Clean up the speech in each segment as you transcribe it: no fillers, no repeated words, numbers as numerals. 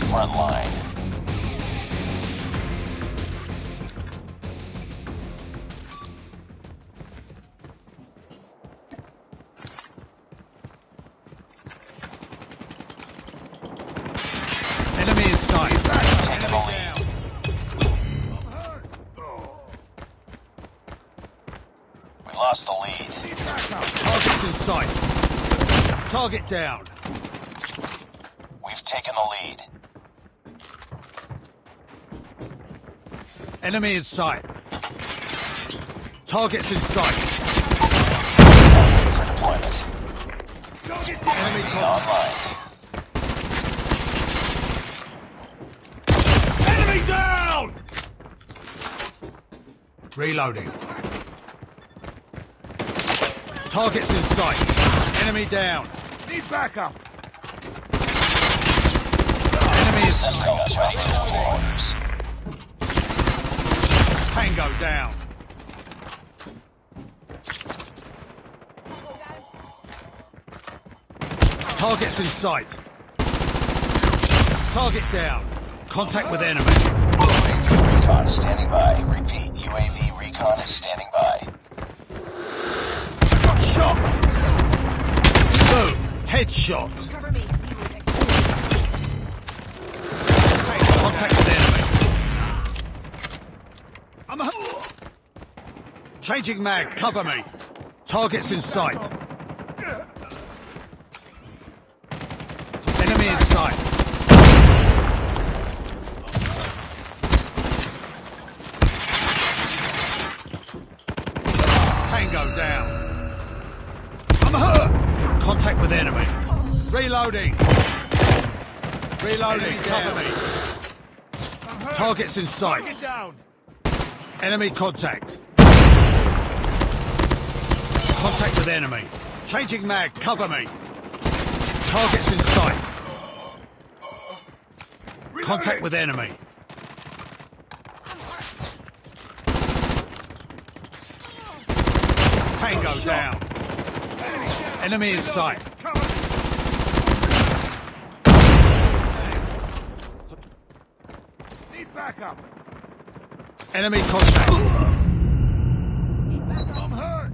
Front line. Enemy in sight. Taking the lead. We lost the lead. Target's in sight. Target down. We've taken the lead. Enemy in sight. Target's in sight. Ready for deployment. Enemy Online. Enemy down! Reloading. Target's in sight. Enemy down. Need backup. Enemy in Sending sight. us ready to deploy orders. Tango down. Target's in sight. Target down. Contact with enemy. UAV recon standing by. Repeat, UAV recon is standing by. Shot! Boom! Headshot! Cover me. Contact with enemy. Changing mag, cover me. Target's in sight. Enemy in sight. Tango down. I'm hurt! Contact with enemy. Reloading. Reloading, cover me. Target's in sight. Enemy contact. Contact with enemy. Changing mag, cover me. Target's in sight. Contact with enemy. Tango down. Enemy in sight. Need backup. Enemy contact. I'm hurt.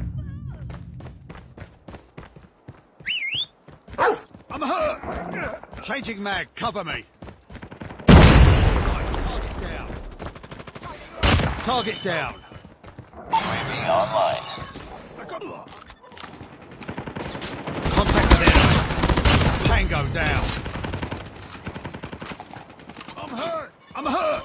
I'm hurt. Changing mag, cover me. Target down. Target down. UAV online. Contact with enemy. Tango down. I'm hurt. I'm hurt.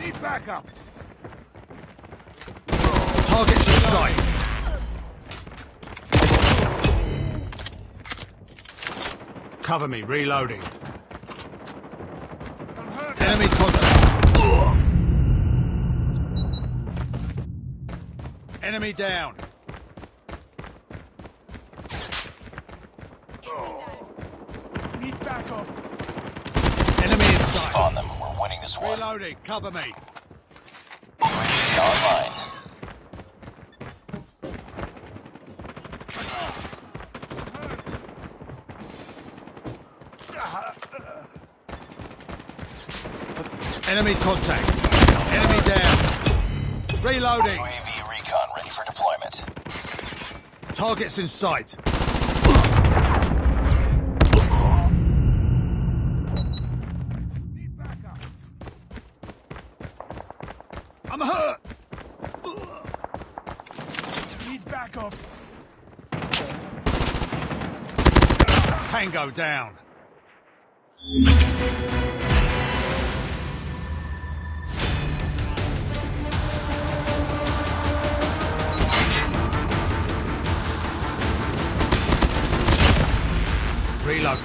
Need backup. Target's in sight. Cover me, reloading. Enemy contact. Enemy down. Need backup. Enemy in sight. On them. We're winning this one. Reloading, cover me. UAV online. Enemy contact. Enemy down. Reloading. UAV recon ready for deployment. Target's in sight. I'm hurt. Need backup. Tango down. Reload.